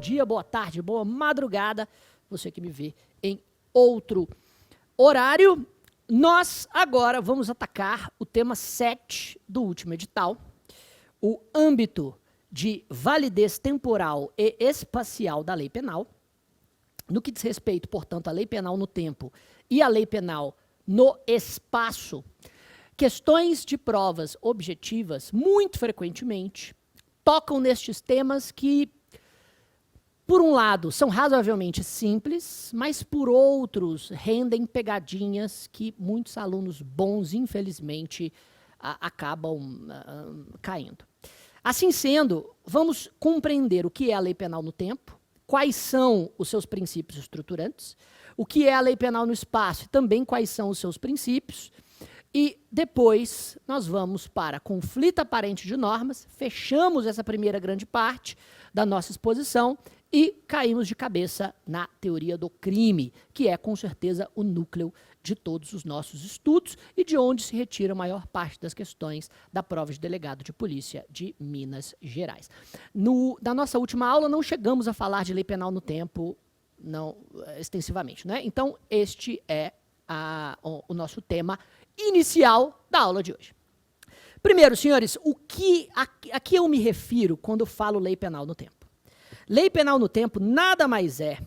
dia, boa tarde, boa madrugada, você que me vê em outro horário. Nós agora vamos atacar o tema 7 do último edital, o âmbito de validez temporal e espacial da lei penal, no que diz respeito, portanto, à lei penal no tempo e à lei penal no espaço. Questões de provas objetivas, muito frequentemente, tocam nestes temas que, por um lado, são razoavelmente simples, mas, por outros, rendem pegadinhas que muitos alunos bons, infelizmente, acabam caindo. Assim sendo, vamos compreender o que é a lei penal no tempo, quais são os seus princípios estruturantes, o que é a lei penal no espaço e também quais são os seus princípios. E depois nós vamos para conflito aparente de normas, fechamos essa primeira grande parte da nossa exposição e caímos de cabeça na teoria do crime, que é com certeza o núcleo de todos os nossos estudos e de onde se retira a maior parte das questões da prova de delegado de polícia de Minas Gerais. Na nossa última aula não chegamos a falar de lei penal no tempo, não extensivamente, né? Então este é o nosso tema inicial da aula de hoje. Primeiro, senhores, a que eu me refiro quando falo lei penal no tempo? Lei penal no tempo nada mais é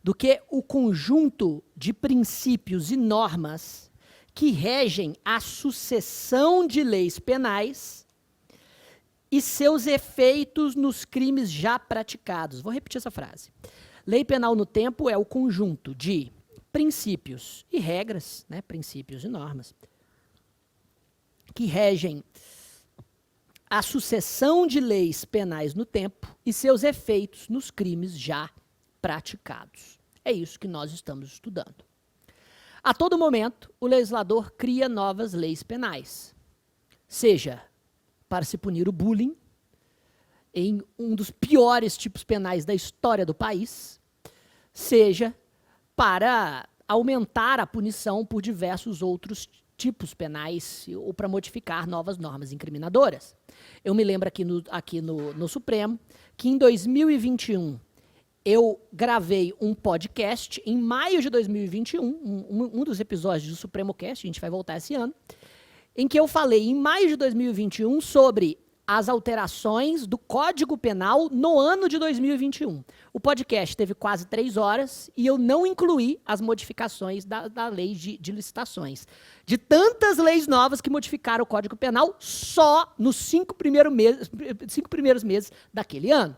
do que o conjunto de princípios e normas que regem a sucessão de leis penais e seus efeitos nos crimes já praticados. Vou repetir essa frase. Lei penal no tempo é o conjunto de princípios e regras, né, princípios e normas, que regem a sucessão de leis penais no tempo e seus efeitos nos crimes já praticados. É isso que nós estamos estudando. A todo momento, o legislador cria novas leis penais, seja para se punir o bullying, em um dos piores tipos penais da história do país, seja para aumentar a punição por diversos outros tipos penais ou para modificar novas normas incriminadoras. Eu me lembro aqui no Supremo que em 2021 eu gravei um podcast, em maio de 2021, um dos episódios do Supremo Cast, a gente vai voltar esse ano, em que eu falei em maio de 2021 sobre as alterações do Código Penal no ano de 2021. O podcast teve quase 3 horas e eu não incluí as modificações da lei de licitações. De tantas leis novas que modificaram o Código Penal só nos 5 primeiros meses daquele ano.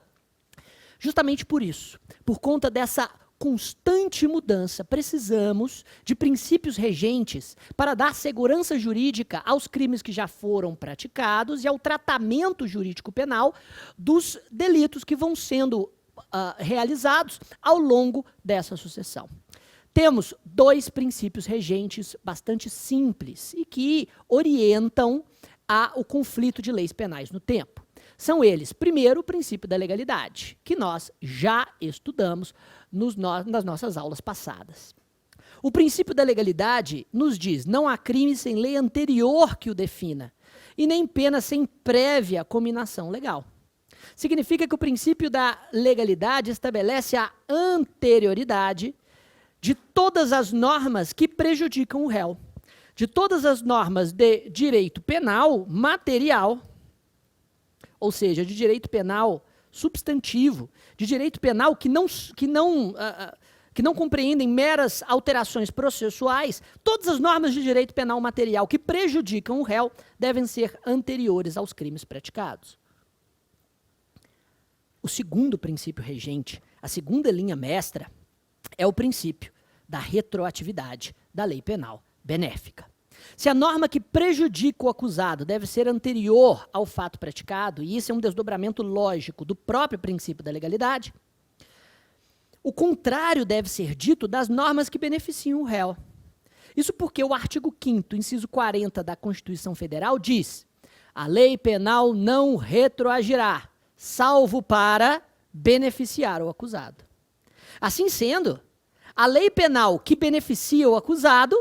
Justamente por isso, por conta dessa constante mudança, precisamos de princípios regentes para dar segurança jurídica aos crimes que já foram praticados e ao tratamento jurídico penal dos delitos que vão sendo realizados ao longo dessa sucessão. Temos 2 princípios regentes bastante simples e que orientam o conflito de leis penais no tempo. São eles, primeiro, o princípio da legalidade, que nós já estudamos nas nossas aulas passadas. O princípio da legalidade nos diz: não há crime sem lei anterior que o defina, e nem pena sem prévia cominação legal. Significa que o princípio da legalidade estabelece a anterioridade de todas as normas que prejudicam o réu, de todas as normas de direito penal material, ou seja, de direito penal substantivo, de direito penal que não compreendem meras alterações processuais. Todas as normas de direito penal material que prejudicam o réu devem ser anteriores aos crimes praticados. O segundo princípio regente, a segunda linha mestra, é o princípio da retroatividade da lei penal benéfica. Se a norma que prejudica o acusado deve ser anterior ao fato praticado, e isso é um desdobramento lógico do próprio princípio da legalidade, o contrário deve ser dito das normas que beneficiam o réu. Isso porque o artigo 5º, inciso 40 da Constituição Federal diz: a lei penal não retroagirá, salvo para beneficiar o acusado. Assim sendo, a lei penal que beneficia o acusado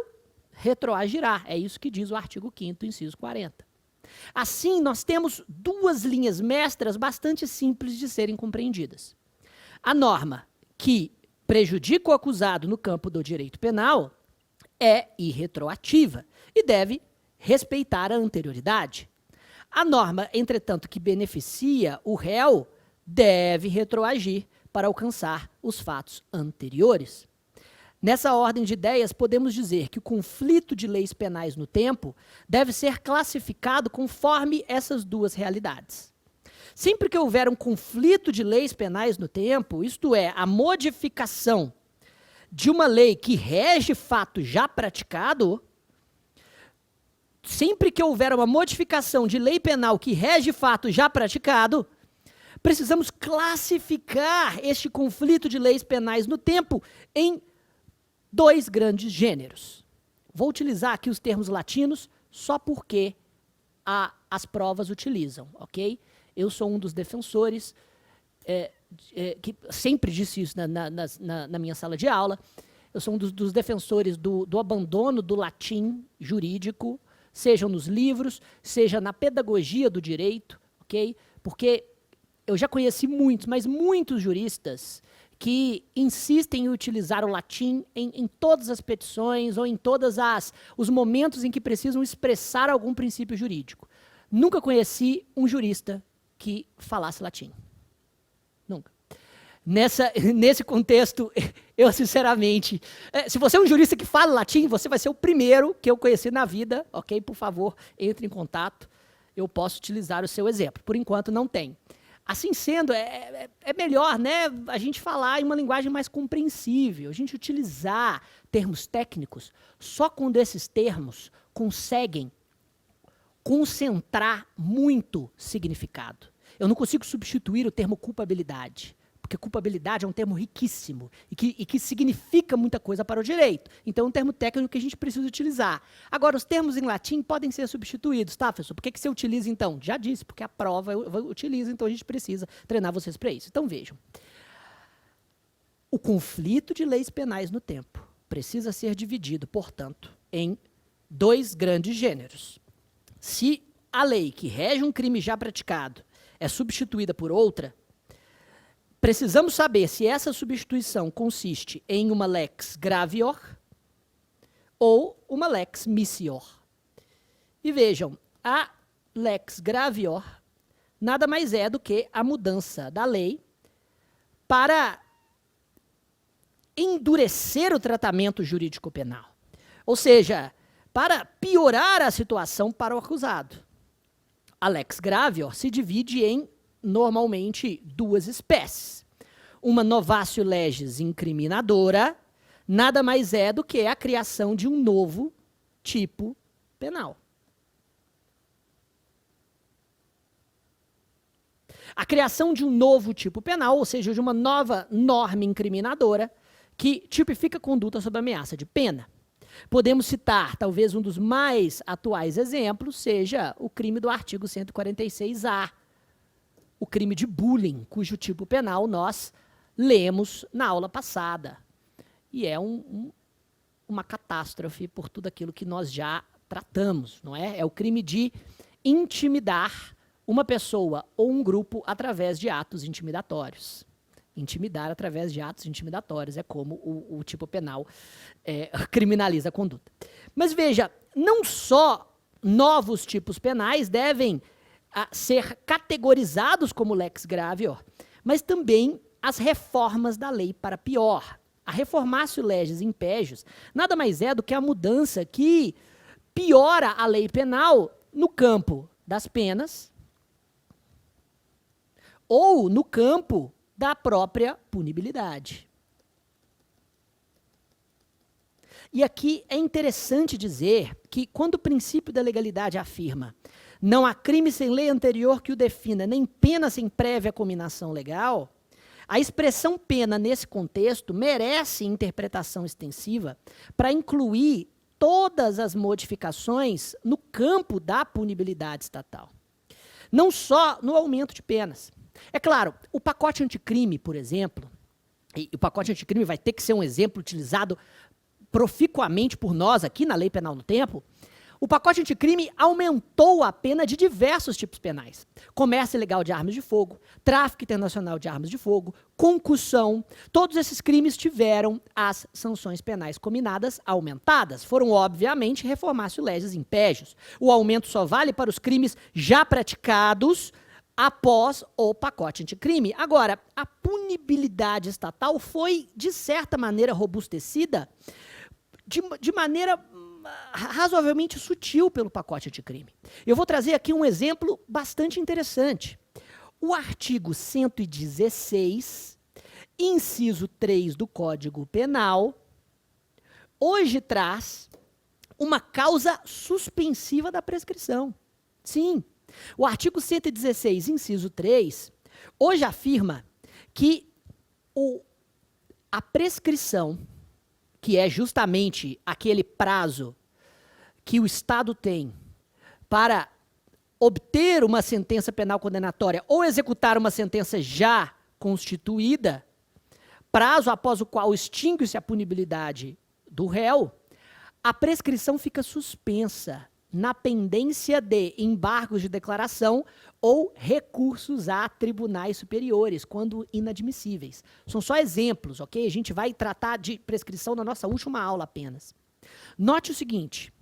retroagirá. É isso que diz o artigo 5º, inciso 40. Assim, nós temos 2 linhas mestras bastante simples de serem compreendidas. A norma que prejudica o acusado no campo do direito penal é irretroativa e deve respeitar a anterioridade. A norma, entretanto, que beneficia o réu deve retroagir para alcançar os fatos anteriores. Nessa ordem de ideias, podemos dizer que o conflito de leis penais no tempo deve ser classificado conforme essas duas realidades. Sempre que houver um conflito de leis penais no tempo, isto é, a modificação de uma lei que rege fato já praticado, sempre que houver uma modificação de lei penal que rege fato já praticado, precisamos classificar este conflito de leis penais no tempo em dois grandes gêneros. Vou utilizar aqui os termos latinos só porque as provas utilizam, ok? Eu sou um dos defensores que sempre disse isso na minha sala de aula. Eu sou um dos defensores do abandono do latim jurídico, seja nos livros, seja na pedagogia do direito, ok? Porque eu já conheci muitos, mas muitos juristas que insistem em utilizar o latim em todas as petições ou em todos os momentos em que precisam expressar algum princípio jurídico. Nunca conheci um jurista que falasse latim. Nunca. Nesse contexto, eu sinceramente... se você é um jurista que fala latim, você vai ser o primeiro que eu conheci na vida, ok? Por favor, entre em contato. Eu posso utilizar o seu exemplo. Por enquanto, não tem. Assim sendo, é melhor, né, a gente falar em uma linguagem mais compreensível, a gente utilizar termos técnicos só quando esses termos conseguem concentrar muito significado. Eu não consigo substituir o termo culpabilidade, porque culpabilidade é um termo riquíssimo e que significa muita coisa para o direito. Então, é um termo técnico que a gente precisa utilizar. Agora, os termos em latim podem ser substituídos, tá, professor? Por que você utiliza, então? Já disse, porque a prova utiliza, então a gente precisa treinar vocês para isso. Então, vejam. O conflito de leis penais no tempo precisa ser dividido, portanto, em dois grandes gêneros. Se a lei que rege um crime já praticado é substituída por outra, precisamos saber se essa substituição consiste em uma lex gravior ou uma lex missior. E vejam, a lex gravior nada mais é do que a mudança da lei para endurecer o tratamento jurídico penal. Ou seja, para piorar a situação para o acusado. A lex gravior se divide em, normalmente, duas espécies. Uma novatio legis incriminadora, nada mais é do que a criação de um novo tipo penal. A criação de um novo tipo penal, ou seja, de uma nova norma incriminadora, que tipifica conduta sob ameaça de pena. Podemos citar, talvez um dos mais atuais exemplos, seja o crime do artigo 146-A, o crime de bullying, cujo tipo penal nós lemos na aula passada. E é uma catástrofe por tudo aquilo que nós já tratamos, não é? É o crime de intimidar uma pessoa ou um grupo através de atos intimidatórios. Intimidar através de atos intimidatórios é como o tipo penal criminaliza a conduta. Mas veja, não só novos tipos penais devem ser categorizados como lex gravior, mas também as reformas da lei para pior. A reformatio legis impégios nada mais é do que a mudança que piora a lei penal no campo das penas ou no campo da própria punibilidade. E aqui é interessante dizer que quando o princípio da legalidade afirma não há crime sem lei anterior que o defina, nem pena sem prévia cominação legal, a expressão pena nesse contexto merece interpretação extensiva para incluir todas as modificações no campo da punibilidade estatal. Não só no aumento de penas. É claro, o pacote anticrime, por exemplo, e o pacote anticrime vai ter que ser um exemplo utilizado proficuamente por nós aqui na Lei Penal no Tempo. O pacote anticrime aumentou a pena de diversos tipos penais. Comércio ilegal de armas de fogo, tráfico internacional de armas de fogo, concussão. Todos esses crimes tiveram as sanções penais cominadas aumentadas. Foram, obviamente, reformatio legis impégios. O aumento só vale para os crimes já praticados após o pacote anticrime. Agora, a punibilidade estatal foi, de certa maneira, robustecida de maneira razoavelmente sutil pelo pacote anticrime. Eu vou trazer aqui um exemplo bastante interessante. O artigo 116, inciso 3 do Código Penal, hoje traz uma causa suspensiva da prescrição. Sim, o artigo 116, inciso 3, hoje afirma que a prescrição, que é justamente aquele prazo que o Estado tem para obter uma sentença penal condenatória ou executar uma sentença já constituída, prazo após o qual extingue-se a punibilidade do réu, a prescrição fica suspensa na pendência de embargos de declaração ou recursos a tribunais superiores, quando inadmissíveis. São só exemplos, ok? A gente vai tratar de prescrição na nossa última aula apenas. Note o seguinte: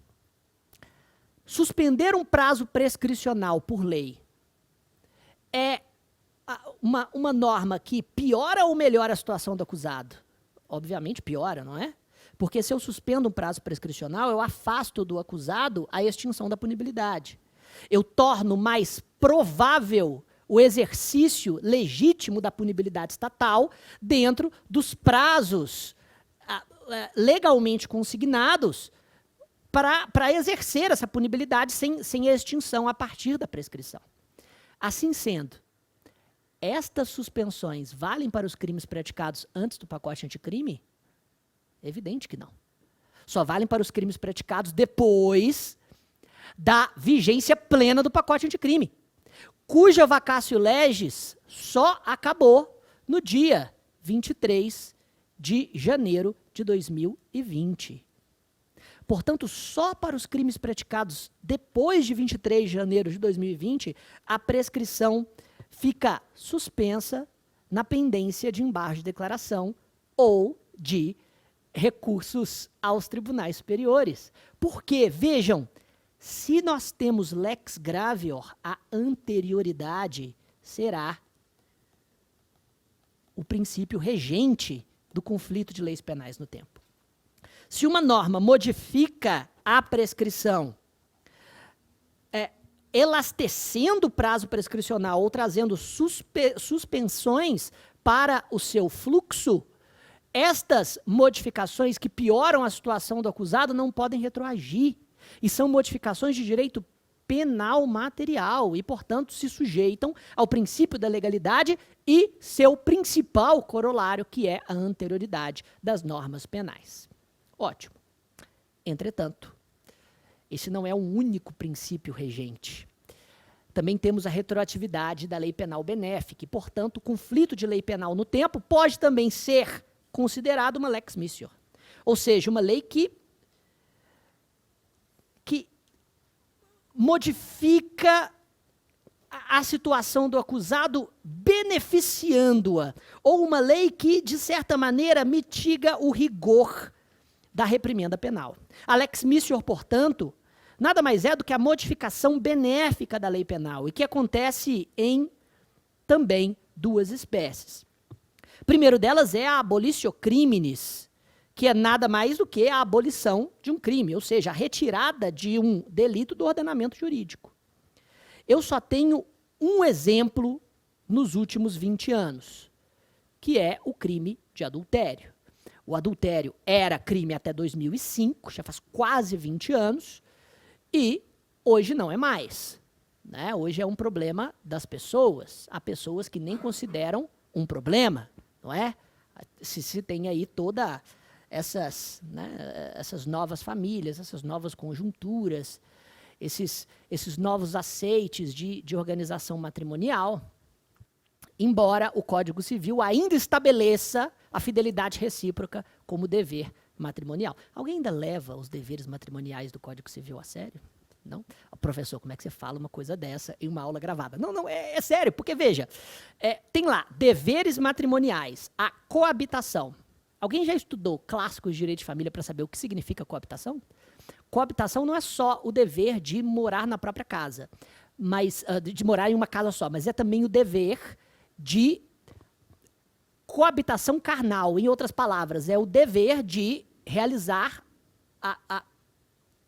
suspender um prazo prescricional por lei é uma norma que piora ou melhora a situação do acusado? Obviamente piora, não é? Porque se eu suspendo um prazo prescricional, eu afasto do acusado a extinção da punibilidade. Eu torno mais provável o exercício legítimo da punibilidade estatal dentro dos prazos legalmente consignados para exercer essa punibilidade sem a extinção a partir da prescrição. Assim sendo, estas suspensões valem para os crimes praticados antes do pacote anticrime? Evidente que não. Só valem para os crimes praticados depois da vigência plena do pacote anticrime, cuja vacatio legis só acabou no dia 23 de janeiro de 2020. Portanto, só para os crimes praticados depois de 23 de janeiro de 2020, a prescrição fica suspensa na pendência de embargo de declaração ou de recursos aos tribunais superiores. Porque, vejam, se nós temos lex gravior, a anterioridade será o princípio regente do conflito de leis penais no tempo. Se uma norma modifica a prescrição, elastecendo o prazo prescricional ou trazendo suspensões para o seu fluxo, estas modificações que pioram a situação do acusado não podem retroagir. E são modificações de direito penal material e, portanto, se sujeitam ao princípio da legalidade e seu principal corolário, que é a anterioridade das normas penais. Ótimo. Entretanto, esse não é o único princípio regente. Também temos a retroatividade da lei penal benéfica e, portanto, o conflito de lei penal no tempo pode também ser considerado uma lex missior. Ou seja, uma lei que modifica a situação do acusado beneficiando-a, ou uma lei que, de certa maneira, mitiga o rigor da reprimenda penal. A lex missior, portanto, nada mais é do que a modificação benéfica da lei penal, e que acontece em também duas espécies. Primeiro delas é a abolitio criminis, que é nada mais do que a abolição de um crime, ou seja, a retirada de um delito do ordenamento jurídico. Eu só tenho um exemplo nos últimos 20 anos, que é o crime de adultério. O adultério era crime até 2005, já faz quase 20 anos, e hoje não é mais. Né? Hoje é um problema das pessoas. Há pessoas que nem consideram um problema, não é? Se tem aí toda essas novas famílias, essas novas conjunturas, esses novos aceites de organização matrimonial, embora o Código Civil ainda estabeleça a fidelidade recíproca como dever matrimonial. Alguém ainda leva os deveres matrimoniais do Código Civil a sério? Não? Professor, como é que você fala uma coisa dessa em uma aula gravada? Não, é sério, porque veja, tem lá, deveres matrimoniais, a coabitação. Alguém já estudou clássicos de direito de família para saber o que significa coabitação? Coabitação não é só o dever de morar na própria casa, mas de morar em uma casa só, mas é também o dever de coabitação carnal. Em outras palavras, é o dever de realizar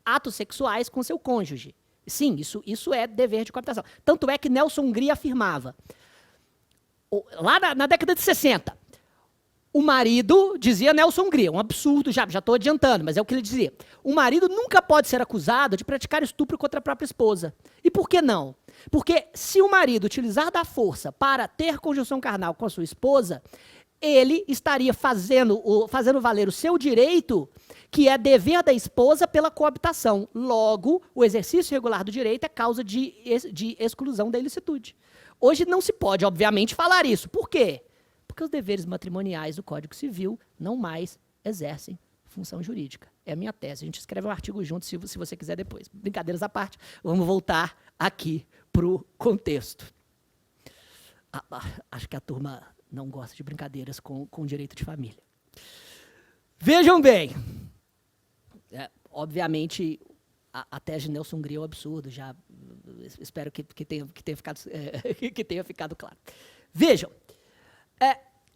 atos sexuais com seu cônjuge. Sim, isso é dever de coabitação. Tanto é que Nelson Gri afirmava, lá na década de 60, o marido, dizia Nelson Gri, um absurdo, já estou adiantando, mas é o que ele dizia. O marido nunca pode ser acusado de praticar estupro contra a própria esposa. E por que não? Porque se o marido utilizar da força para ter conjunção carnal com a sua esposa, ele estaria fazendo valer o seu direito, que é dever da esposa pela coabitação. Logo, o exercício regular do direito é causa de exclusão da ilicitude. Hoje não se pode, obviamente, falar isso. Por quê? Porque os deveres matrimoniais do Código Civil não mais exercem função jurídica. É a minha tese. A gente escreve um artigo junto, se você quiser depois. Brincadeiras à parte, vamos voltar aqui para o contexto. Acho que a turma não gosta de brincadeiras com direito de família. Vejam bem. Obviamente, a tese de Nelson Gri é um absurdo. Já espero que tenha ficado claro. Vejam.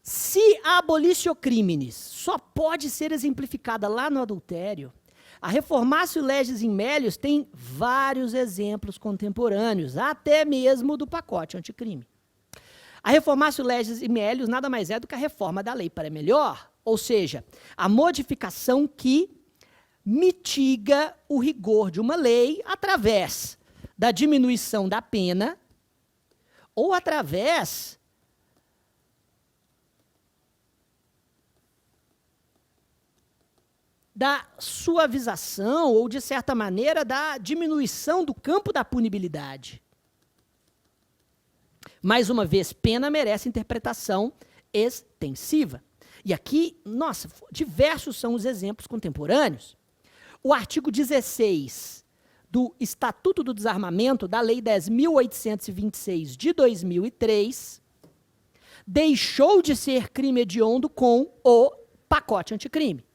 Se a abolitio criminis só pode ser exemplificada lá no adultério, a Reformatio Legis in Melius tem vários exemplos contemporâneos, até mesmo do pacote anticrime. A Reformatio Legis in Melius nada mais é do que a reforma da lei para melhor, ou seja, a modificação que mitiga o rigor de uma lei através da diminuição da pena ou através da suavização ou, de certa maneira, da diminuição do campo da punibilidade. Mais uma vez, pena merece interpretação extensiva. E aqui, nossa, diversos são os exemplos contemporâneos. O artigo 16 do Estatuto do Desarmamento, da Lei 10.826 de 2003, deixou de ser crime hediondo com o pacote anticrime.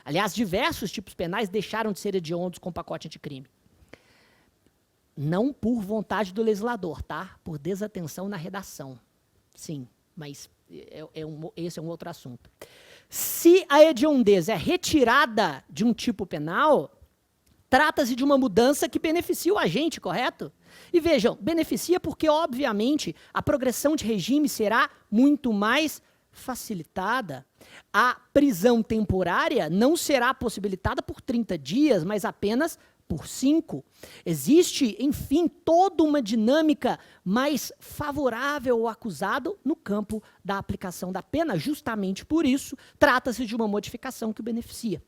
Aliás, diversos tipos penais deixaram de ser hediondos com o pacote anticrime. Não por vontade do legislador, tá? Por desatenção na redação. Sim, mas esse é um outro assunto. Se a hediondez é retirada de um tipo penal, trata-se de uma mudança que beneficia o agente, correto? E vejam, beneficia porque, obviamente, a progressão de regime será muito mais facilitada. A prisão temporária não será possibilitada por 30 dias, mas apenas por 5. Existe, enfim, toda uma dinâmica mais favorável ao acusado no campo da aplicação da pena. Justamente por isso, trata-se de uma modificação que o beneficia.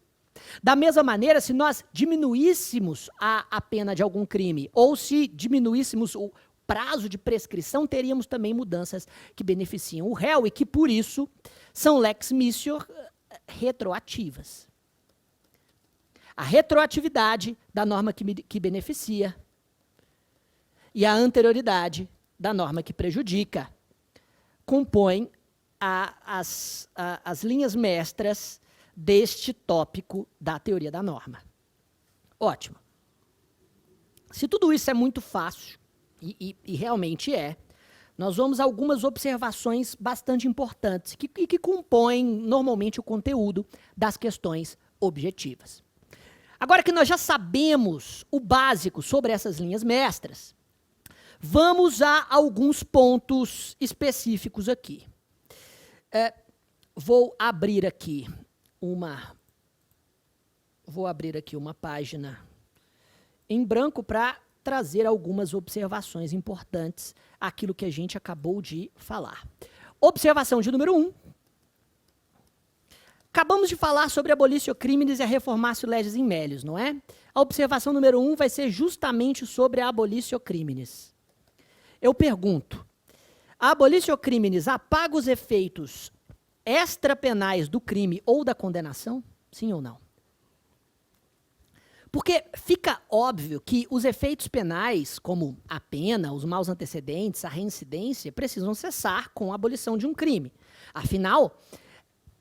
Da mesma maneira, se nós diminuíssemos a pena de algum crime, ou se diminuíssemos o prazo de prescrição, teríamos também mudanças que beneficiam o réu e que, por isso, são lex missior retroativas. A retroatividade da norma que beneficia e a anterioridade da norma que prejudica compõem as linhas mestras deste tópico da teoria da norma. Ótimo. Se tudo isso é muito fácil, e realmente é, nós vamos a algumas observações bastante importantes que compõem normalmente o conteúdo das questões objetivas. Agora que nós já sabemos o básico sobre essas linhas mestras, vamos a alguns pontos específicos aqui. Vou abrir aqui uma página em branco para trazer algumas observações importantes àquilo que a gente acabou de falar. Observação de número 1. Acabamos de falar sobre a abolitio criminis e a reformatio legis in melius, não é? A observação número 1 vai ser justamente sobre a abolitio criminis. Eu pergunto, a abolitio criminis apaga os efeitos extrapenais do crime ou da condenação? Sim ou não? Porque fica óbvio que os efeitos penais, como a pena, os maus antecedentes, a reincidência, precisam cessar com a abolição de um crime. Afinal,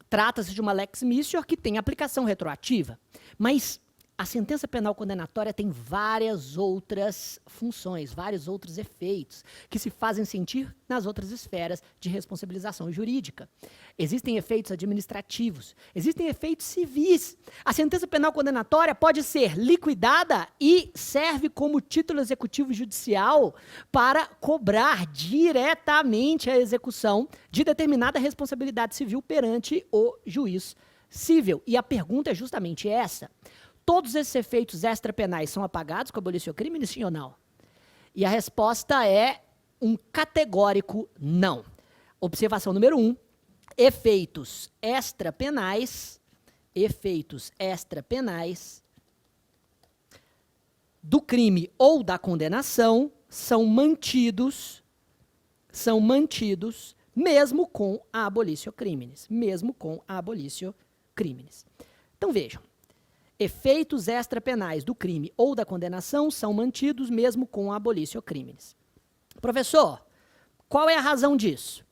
trata-se de uma lex missior que tem aplicação retroativa. Mas a sentença penal condenatória tem várias outras funções, vários outros efeitos que se fazem sentir nas outras esferas de responsabilização jurídica. Existem efeitos administrativos, existem efeitos civis. A sentença penal condenatória pode ser liquidada e serve como título executivo judicial para cobrar diretamente a execução de determinada responsabilidade civil perante o juiz civil. E a pergunta é justamente essa. Todos esses efeitos extrapenais são apagados com a abolição crime, sim ou não? E a resposta é um categórico não. Observação número 1. Efeitos extrapenais do crime ou da condenação são mantidos mesmo com a abolição crimes. Então vejam. Efeitos extrapenais do crime ou da condenação são mantidos mesmo com a abolição crimes. Professor, qual é a razão disso?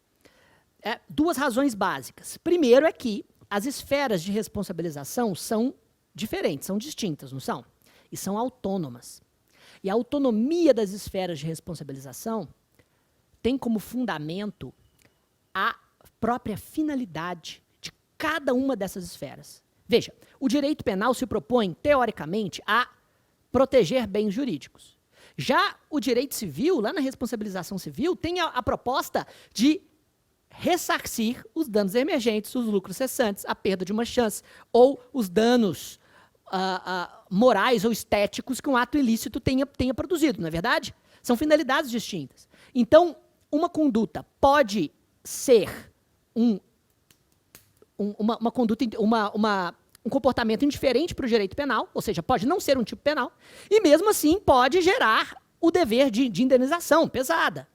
Duas razões básicas. Primeiro é que as esferas de responsabilização são diferentes, são distintas, não são? E são autônomas. E a autonomia das esferas de responsabilização tem como fundamento a própria finalidade de cada uma dessas esferas. Veja, o direito penal se propõe, teoricamente, a proteger bens jurídicos. Já o direito civil, lá na responsabilização civil, tem a proposta de ressarcir os danos emergentes, os lucros cessantes, a perda de uma chance, ou os danos morais ou estéticos que um ato ilícito tenha produzido, não é verdade? São finalidades distintas. Então, uma conduta pode ser um comportamento indiferente para o direito penal, ou seja, pode não ser um tipo penal, e mesmo assim pode gerar o dever de indenização pesada.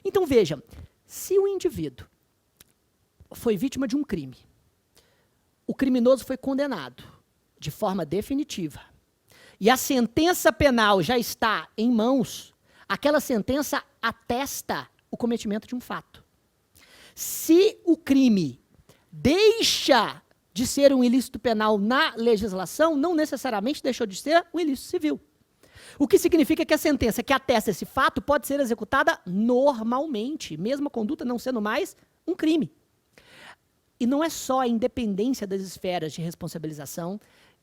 Então vejam, se o indivíduo foi vítima de um crime, o criminoso foi condenado de forma definitiva, e a sentença penal já está em mãos, aquela sentença atesta o cometimento de um fato. Se o crime deixa de ser um ilícito penal na legislação, não necessariamente deixou de ser um ilícito civil. O que significa que a sentença que atesta esse fato pode ser executada normalmente, mesmo a conduta não sendo mais um crime. E não é só a independência das esferas de responsabilização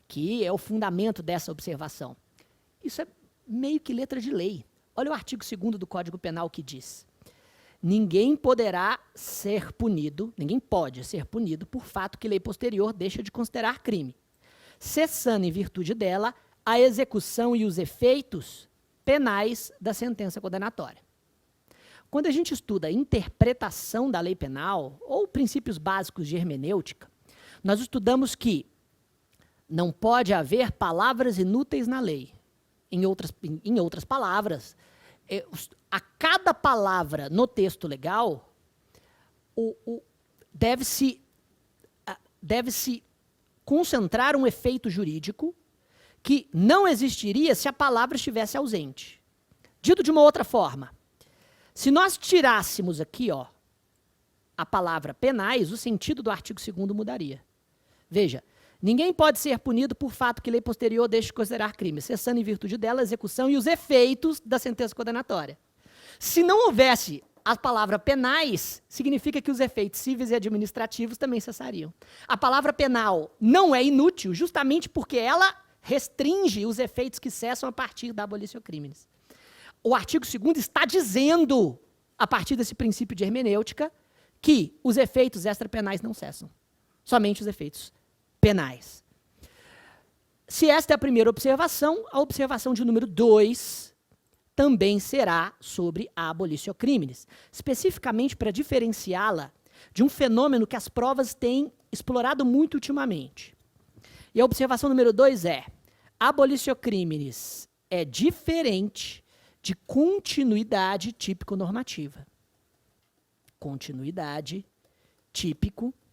que é o fundamento dessa observação. Isso é meio que letra de lei. Olha o artigo 2º do Código Penal que diz: ninguém pode ser punido por fato que lei posterior deixa de considerar crime, cessando em virtude dela a execução e os efeitos penais da sentença condenatória. Quando a gente estuda a interpretação da lei penal ou princípios básicos de hermenêutica, nós estudamos que não pode haver palavras inúteis na lei. Em outras palavras, a cada palavra no texto legal deve-se concentrar um efeito jurídico que não existiria se a palavra estivesse ausente. Dito de uma outra forma, se nós tirássemos aqui a palavra penais, o sentido do artigo 2º mudaria. Veja, ninguém pode ser punido por fato que lei posterior deixe de considerar crime, cessando em virtude dela a execução e os efeitos da sentença condenatória. Se não houvesse a palavra penais, significa que os efeitos cíveis e administrativos também cessariam. A palavra penal não é inútil, justamente porque ela restringe os efeitos que cessam a partir da abolição crimes. O artigo 2º está dizendo, a partir desse princípio de hermenêutica, que os efeitos extrapenais não cessam. Somente os efeitos penais. Se esta é a primeira observação, a observação de número 2 também será sobre a abolição crimes, especificamente para diferenciá-la de um fenômeno que as provas têm explorado muito ultimamente. E a observação número 2 é: abolição crimes é diferente de continuidade típico-normativa. Continuidade típico-normativa.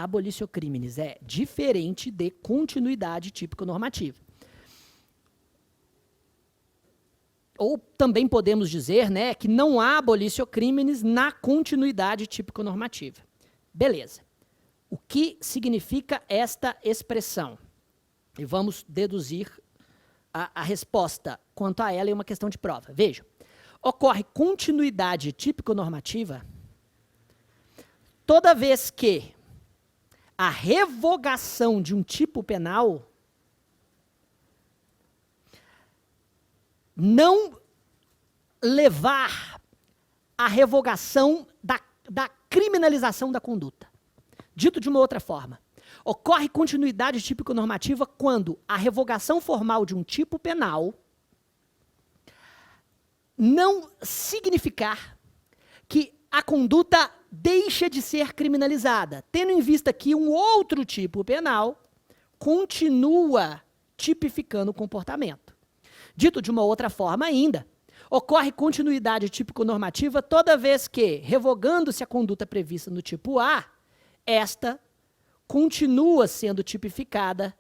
abolitio criminis é diferente de continuidade típico-normativa. Ou também podemos dizer, né, que não há abolitio criminis na continuidade típico-normativa. Beleza. O que significa esta expressão? E vamos deduzir a resposta quanto a ela em uma questão de prova. Vejam, ocorre continuidade típico-normativa toda vez que a revogação de um tipo penal não levar à revogação da criminalização da conduta. Dito de uma outra forma, ocorre continuidade típico-normativa quando a revogação formal de um tipo penal não significar que a conduta deixa de ser criminalizada, tendo em vista que um outro tipo penal continua tipificando o comportamento. Dito de uma outra forma ainda, ocorre continuidade típico-normativa toda vez que, revogando-se a conduta prevista no tipo A, esta continua sendo tipificada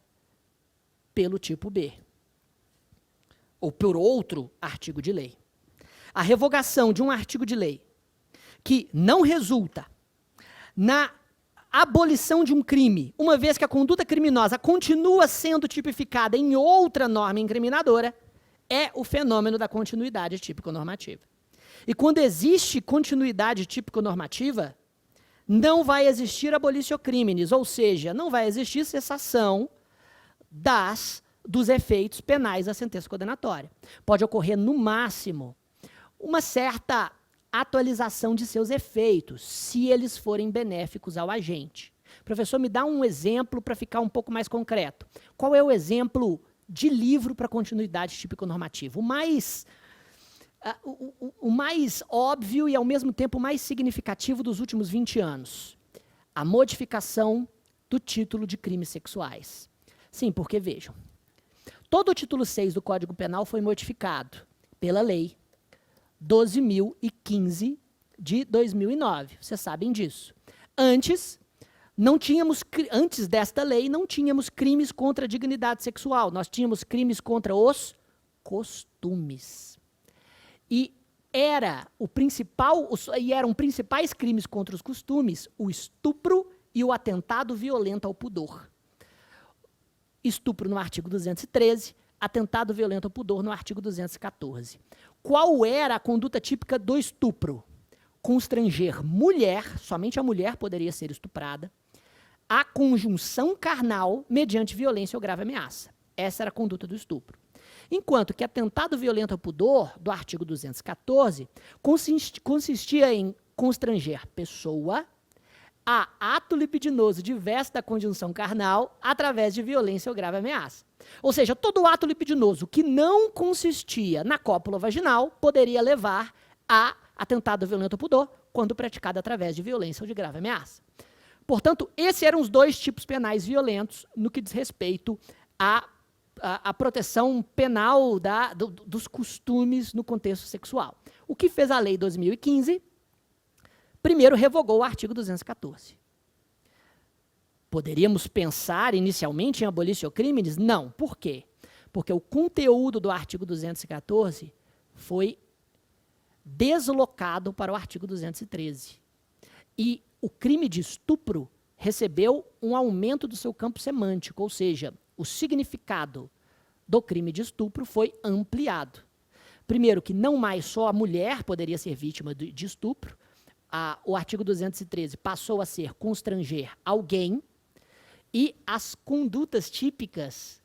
pelo tipo B, ou por outro artigo de lei. A revogação de um artigo de lei que não resulta na abolição de um crime, uma vez que a conduta criminosa continua sendo tipificada em outra norma incriminadora, é o fenômeno da continuidade típico-normativa. E quando existe continuidade típico-normativa, não vai existir abolitio criminis, ou seja, não vai existir cessação dos efeitos penais da sentença condenatória. Pode ocorrer, no máximo, uma certa atualização de seus efeitos, se eles forem benéficos ao agente. Professor, me dá um exemplo para ficar um pouco mais concreto. Qual é o exemplo de livro para continuidade típico-normativa? O mais óbvio e, ao mesmo tempo, mais significativo dos últimos 20 anos. A modificação do título de crimes sexuais. Sim, porque, vejam, todo o título 6 do Código Penal foi modificado pela lei 12.015 de 2009. Vocês sabem disso. Antes desta lei, não tínhamos crimes contra a dignidade sexual. Nós tínhamos crimes contra os costumes. E eram principais crimes contra os costumes o estupro e o atentado violento ao pudor. Estupro no artigo 213, atentado violento ao pudor no artigo 214. Qual era a conduta típica do estupro? Constranger mulher, somente a mulher poderia ser estuprada, a conjunção carnal mediante violência ou grave ameaça. Essa era a conduta do estupro. Enquanto que atentado violento ao pudor, do artigo 214, consistia em constranger pessoa a ato libidinoso diverso da conjunção carnal através de violência ou grave ameaça. Ou seja, todo ato libidinoso que não consistia na cópula vaginal poderia levar a atentado violento ao pudor quando praticado através de violência ou de grave ameaça. Portanto, esses eram os dois tipos penais violentos no que diz respeito à proteção penal dos costumes no contexto sexual. O que fez a Lei 2015? Primeiro, revogou o artigo 214. Poderíamos pensar inicialmente em abolitio criminis? Não. Por quê? Porque o conteúdo do artigo 214 foi deslocado para o artigo 213. E o crime de estupro recebeu um aumento do seu campo semântico, ou seja, o significado do crime de estupro foi ampliado. Primeiro, que não mais só a mulher poderia ser vítima de estupro, o artigo 213 passou a ser constranger alguém, e as condutas típicas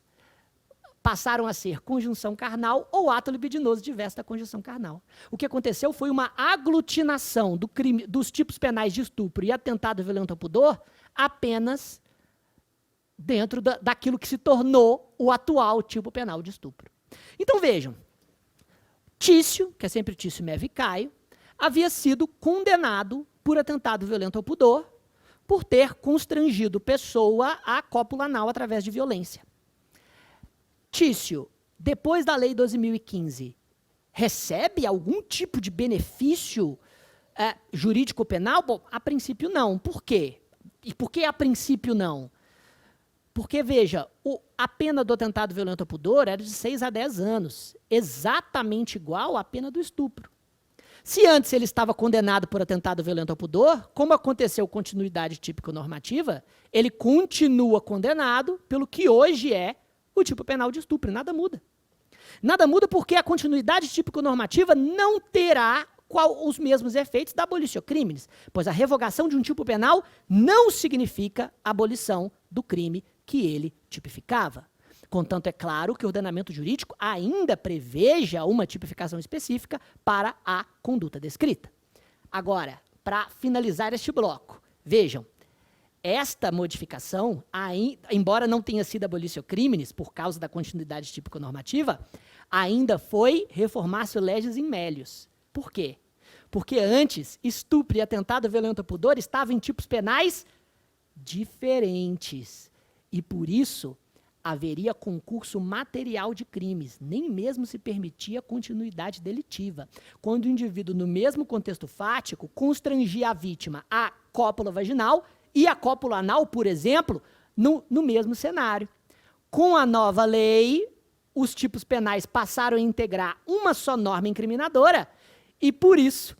passaram a ser conjunção carnal ou ato libidinoso diverso da conjunção carnal. O que aconteceu foi uma aglutinação dos tipos penais de estupro e atentado violento ao pudor apenas dentro daquilo que se tornou o atual tipo penal de estupro. Então, vejam, Tício, que é sempre Tício Meve Caio, havia sido condenado por atentado violento ao pudor por ter constrangido pessoa à cópula anal através de violência. Tício, depois da Lei 12.015, recebe algum tipo de benefício jurídico-penal? Bom, a princípio não. Por quê? E por que a princípio não? Porque, veja, a pena do atentado violento ao pudor era de 6 a 10 anos, exatamente igual à pena do estupro. Se antes ele estava condenado por atentado violento ao pudor, como aconteceu continuidade típico-normativa, ele continua condenado pelo que hoje é o tipo penal de estupro, nada muda. Nada muda porque a continuidade típico-normativa não terá os mesmos efeitos da abolitio crimes, pois a revogação de um tipo penal não significa abolição do crime que ele tipificava. Contanto, é claro que o ordenamento jurídico ainda preveja uma tipificação específica para a conduta descrita. Agora, para finalizar este bloco, vejam, esta modificação, embora não tenha sido abolitio crimes por causa da continuidade típico-normativa, ainda foi reformatio legis in melius. Por quê? Porque antes, estupro e atentado violento ao pudor estavam em tipos penais diferentes. E por isso, haveria concurso material de crimes, nem mesmo se permitia continuidade delitiva. Quando o indivíduo, no mesmo contexto fático, constrangia a vítima à cópula vaginal e à cópula anal, por exemplo, no mesmo cenário. Com a nova lei, os tipos penais passaram a integrar uma só norma incriminadora e, por isso,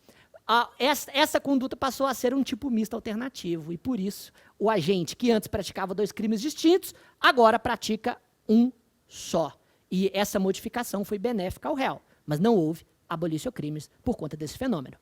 essa conduta passou a ser um tipo misto alternativo. E, por isso, o agente que antes praticava 2 crimes distintos, agora pratica um só. E essa modificação foi benéfica ao réu, mas não houve abolitio crimes por conta desse fenômeno.